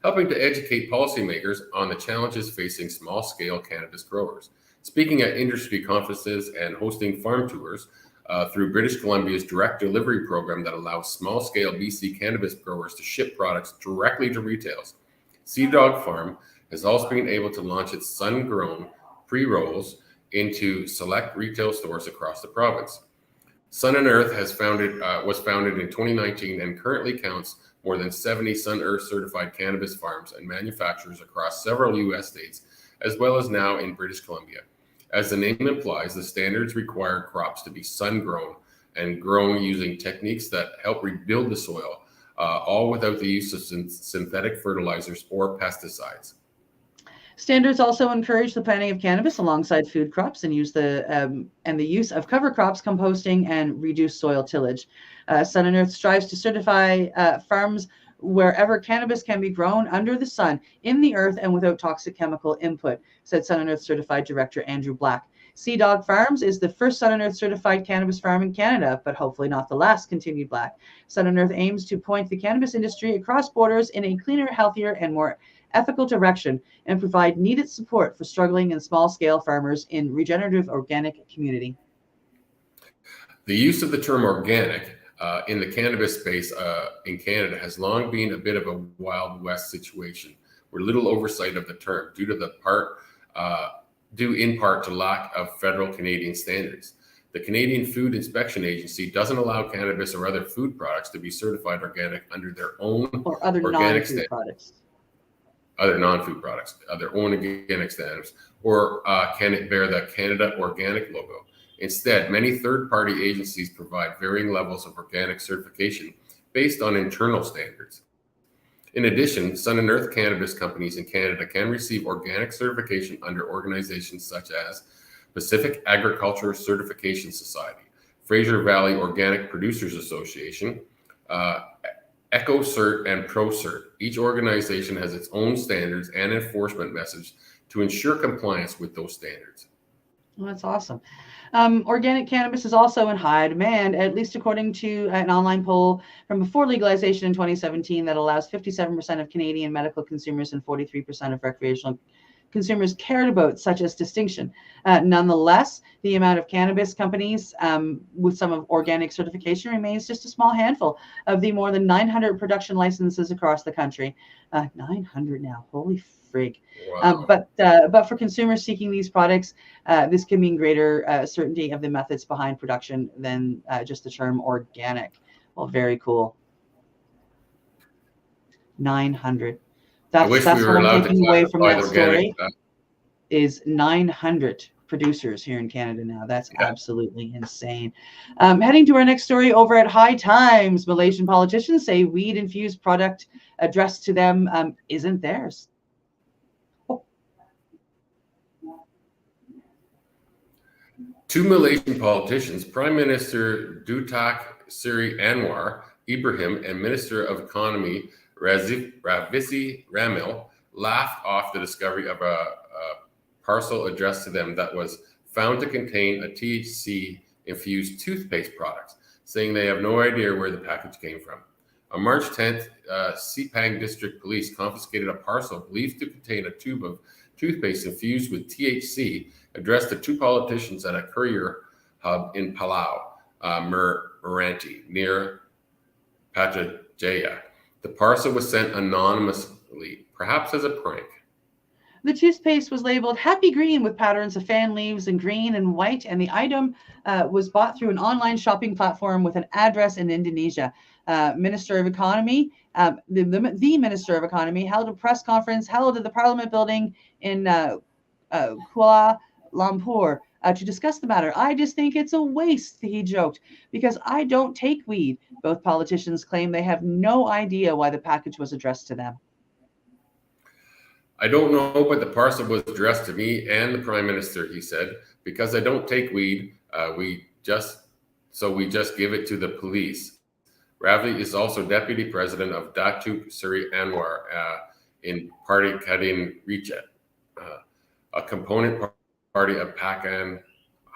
helping to educate policymakers on the challenges facing small-scale cannabis growers. Speaking at industry conferences and hosting farm tours through British Columbia's direct delivery program that allows small-scale BC cannabis growers to ship products directly to retailers. Sea Dog Farm has also been able to launch its sun-grown pre-rolls into select retail stores across the province. Sun+Earth was founded in 2019 and currently counts more than 70 Sun+Earth certified cannabis farms and manufacturers across several U.S. states, as well as now in British Columbia. As the name implies, the standards require crops to be sun-grown and grown using techniques that help rebuild the soil, all without the use of synthetic fertilizers or pesticides. Standards also encourage the planting of cannabis alongside food crops and the use of cover crops, composting, and reduced soil tillage. Sun+Earth strives to certify farms wherever cannabis can be grown under the sun, in the earth, and without toxic chemical input, said Sun+Earth Certified Director Andrew Black. Sea Dog Farms is the first Sun+Earth certified cannabis farm in Canada, but hopefully not the last, continued Black. Sun+Earth aims to point the cannabis industry across borders in a cleaner, healthier, and more ethical direction, and provide needed support for struggling and small-scale farmers in regenerative organic community. The use of the term organic in the cannabis space in Canada has long been a bit of a Wild West situation, where little oversight of the term due in part to lack of federal Canadian standards. The Canadian Food Inspection Agency doesn't allow cannabis or other food products to be certified organic under their own or other organic non-food products. Other non-food products, their own organic standards, or can it bear the Canada Organic logo? Instead, many third-party agencies provide varying levels of organic certification based on internal standards. In addition, Sun+Earth cannabis companies in Canada can receive organic certification under organizations such as Pacific Agriculture Certification Society, Fraser Valley Organic Producers Association, EcoCert, and ProCert. Each organization has its own standards and enforcement message to ensure compliance with those standards. Well, that's awesome. Organic cannabis is also in high demand, at least according to an online poll from before legalization in 2017 that allows 57% of Canadian medical consumers and 43% of recreational consumers cared about such as distinction. Nonetheless, the amount of cannabis companies with some of organic certification remains just a small handful of the more than 900 production licenses across the country. 900 now, holy frig. Wow. But for consumers seeking these products, this can mean greater certainty of the methods behind production than just the term organic. Well, very cool. 900. I wish That's we what were I'm allowed to taking away from classify that organic. story. Is 900 producers here in Canada now. That's Yeah. absolutely insane. Heading to our next story over at High Times, Malaysian politicians say weed-infused product addressed to them isn't theirs. Two Malaysian politicians, Prime Minister Datuk Seri Anwar Ibrahim and Minister of Economy Ravisi Ramil, laughed off the discovery of a parcel addressed to them that was found to contain a THC-infused toothpaste product, saying they have no idea where the package came from. On March 10th, Sepang District Police confiscated a parcel believed to contain a tube of toothpaste infused with THC addressed to two politicians at a courier hub in Palau, Meranti, near Putrajaya. The parcel was sent anonymously, perhaps as a prank. The toothpaste was labeled Happy Green with patterns of fan leaves in green and white, and the item was bought through an online shopping platform with an address in Indonesia. Minister of Economy, the Minister of Economy held a press conference held at the Parliament building in Kuala Lumpur to discuss the matter. I just think it's a waste, he joked, because I don't take weed. Both politicians claim they have no idea why the package was addressed to them. I don't know, but the parcel was addressed to me and the Prime Minister, he said, because I don't take weed. We just give it to the police. Ravi is also deputy president of Datuk Seri Anwar in Parti Kadin Richat, a component party of Pakan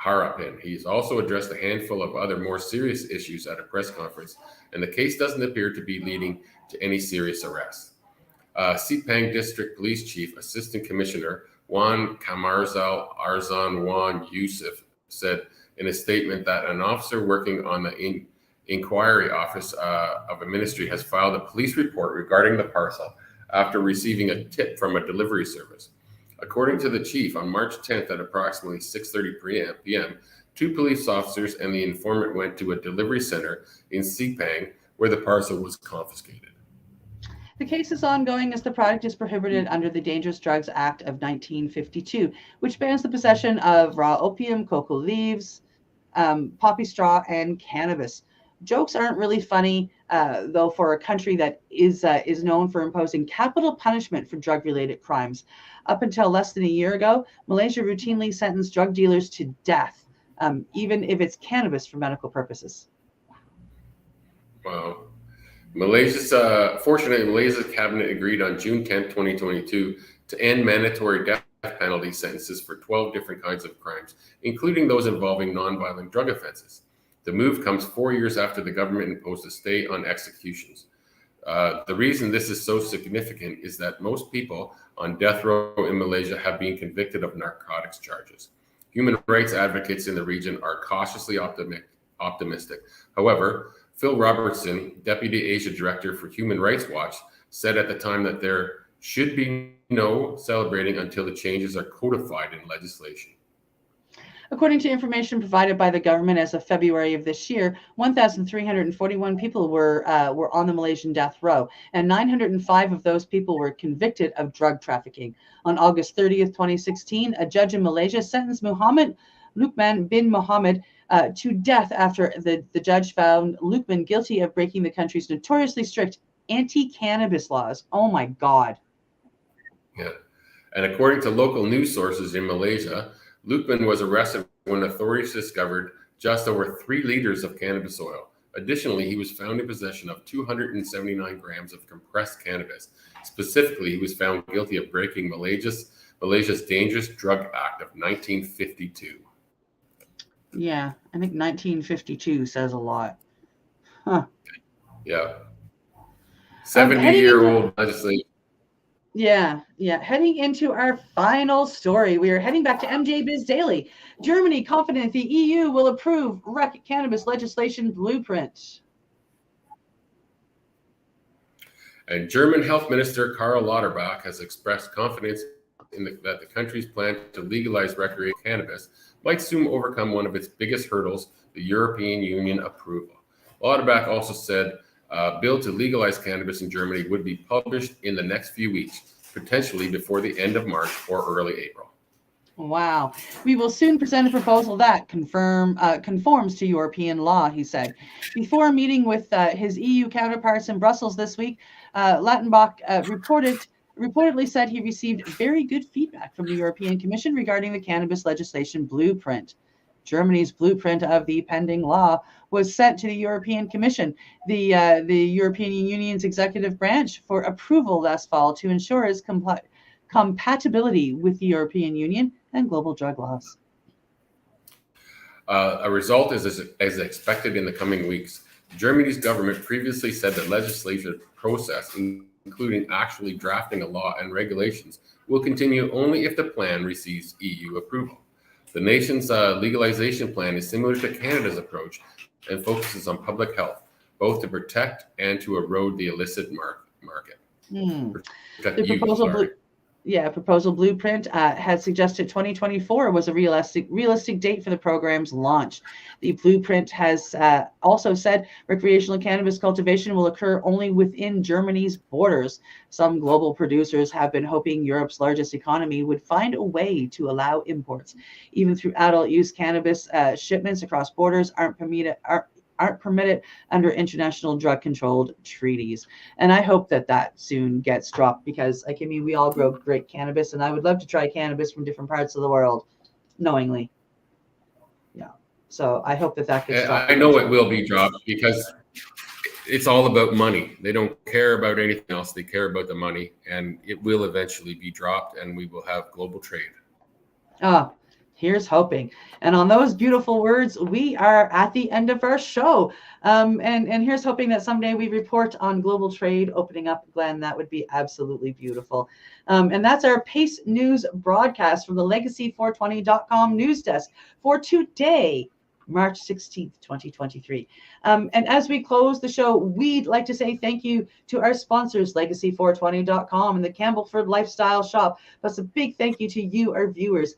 Harapan. He's also addressed a handful of other more serious issues at a press conference, and the case doesn't appear to be leading to any serious arrests. Sepang District Police Chief Assistant Commissioner Wan Kamarzal Arzan Wan Yusuf said in a statement that an officer working on the inquiry office of a ministry has filed a police report regarding the parcel after receiving a tip from a delivery service. According to the chief, on March 10th at approximately 6:30 p.m., two police officers and the informant went to a delivery center in Sepang where the parcel was confiscated. The case is ongoing as the product is prohibited under the Dangerous Drugs Act of 1952, which bans the possession of raw opium, cocoa leaves, poppy straw, and cannabis. Jokes aren't really funny, though, for a country that is known for imposing capital punishment for drug-related crimes. Up until less than a year ago, Malaysia routinely sentenced drug dealers to death, even if it's cannabis for medical purposes. Wow. Fortunately, Malaysia's cabinet agreed on June 10, 2022 to end mandatory death penalty sentences for 12 different kinds of crimes, including those involving non-violent drug offenses. The move comes 4 years after the government imposed a stay on executions. The reason this is so significant is that most people on death row in Malaysia have been convicted of narcotics charges. Human rights advocates in the region are cautiously optimistic. However, Phil Robertson, Deputy Asia Director for Human Rights Watch, said at the time that there should be no celebrating until the changes are codified in legislation. According to information provided by the government as of February of this year, 1,341 people were on the Malaysian death row, and 905 of those people were convicted of drug trafficking. On August 30th, 2016, a judge in Malaysia sentenced Muhammad Luqman bin Muhammad to death after the judge found Luqman guilty of breaking the country's notoriously strict anti-cannabis laws. Oh my God. Yeah. And according to local news sources in Malaysia, Luqman was arrested when authorities discovered just over 3 liters of cannabis oil. Additionally, he was found in possession of 279 grams of compressed cannabis. Specifically, he was found guilty of breaking Malaysia's Dangerous Drug Act of 1952. Yeah, I think 1952 says a lot. Huh. Yeah. 70-year-old legislation. Yeah. Heading into our final story, we are heading back to MJ Biz Daily. Germany confident the EU will approve rec cannabis legislation blueprint. And German Health Minister Karl Lauterbach has expressed confidence that the country's plan to legalize recreational cannabis might soon overcome one of its biggest hurdles, the European Union approval. Lauterbach also said a bill to legalize cannabis in Germany would be published in the next few weeks, potentially before the end of March or early April. Wow. We will soon present a proposal that conforms to European law, he said. Before meeting with his EU counterparts in Brussels this week, Lauterbach reportedly said he received very good feedback from the European Commission regarding the cannabis legislation blueprint. Germany's blueprint of the pending law was sent to the European Commission, the European Union's executive branch, for approval last fall to ensure its compatibility with the European Union and global drug laws. A result is as expected in the coming weeks. Germany's government previously said the legislative process, including actually drafting a law and regulations, will continue only if the plan receives EU approval. The nation's legalization plan is similar to Canada's approach and focuses on public health, both to protect and to erode the illicit market. The proposal blueprint had suggested 2024 was a realistic date for the program's launch. The blueprint has also said recreational cannabis cultivation will occur only within Germany's borders. Some global producers have been hoping Europe's largest economy would find a way to allow imports. Even through adult use cannabis, shipments across borders aren't permitted under international drug controlled treaties. And I hope that soon gets dropped, because we all grow great cannabis, and I would love to try cannabis from different parts of the world knowingly. Yeah. So I hope that gets dropped. I know it will be dropped, because it's all about money. They don't care about anything else. They care about the money, and it will eventually be dropped, and we will have global trade. Here's hoping. And on those beautiful words, we are at the end of our show. And here's hoping that someday we report on global trade opening up, Glenn. That would be absolutely beautiful. And that's our PACE News broadcast from the Legacy420.com news desk for today, March 16th, 2023. And as we close the show, we'd like to say thank you to our sponsors, Legacy420.com and the Campbellford Lifestyle Shop. Plus a big thank you to you, our viewers.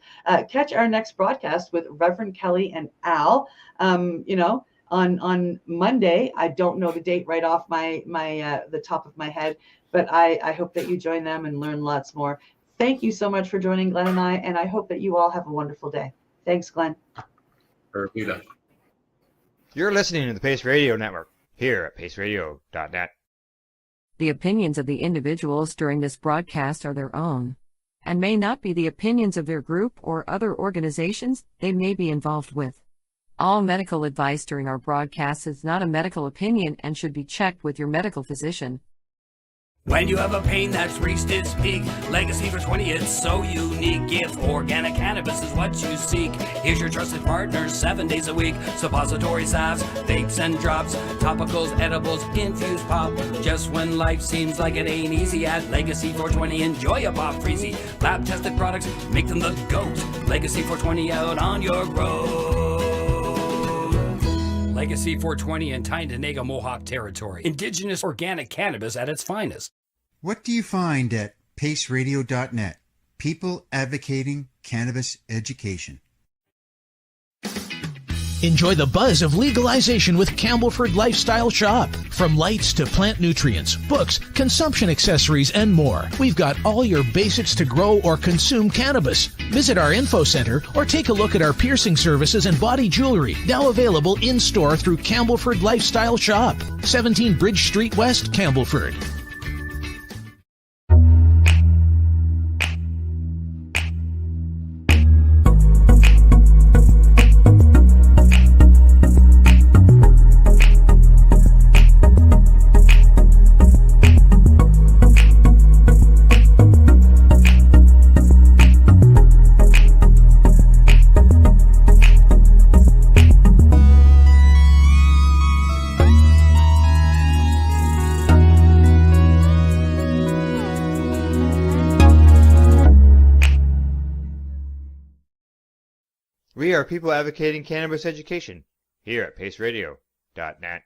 Catch our next broadcast with Reverend Kelly and Al, on Monday. I don't know the date right off the top of my head, but I hope that you join them and learn lots more. Thank you so much for joining Glenn and I, and I hope that you all have a wonderful day. Thanks, Glenn. You're listening to the Pace Radio Network here at paceradio.net. The opinions of the individuals during this broadcast are their own, and may not be the opinions of their group or other organizations they may be involved with. All medical advice during our broadcast is not a medical opinion and should be checked with your medical physician. When you have a pain that's reached its peak, Legacy for 20, it's so unique. If organic cannabis is what you seek, here's your trusted partner 7 days a week. Suppository salves, vapes and drops, topicals, edibles, infused pop. Just when life seems like it ain't easy, at Legacy 420, enjoy a pop freezy. Lab tested products, make them the GOAT. Legacy 420 out on your road. Legacy 420 in Tyndonega Mohawk territory. Indigenous organic cannabis at its finest. What do you find at paceradio.net? People advocating cannabis education. Enjoy the buzz of legalization with Campbellford Lifestyle Shop. From lights to plant nutrients, books, consumption accessories, and more, we've got all your basics to grow or consume cannabis. Visit our info center or take a look at our piercing services and body jewelry, now available in-store through Campbellford Lifestyle Shop, 17 Bridge Street West, Campbellford. We are people advocating cannabis education here at paceradio.net.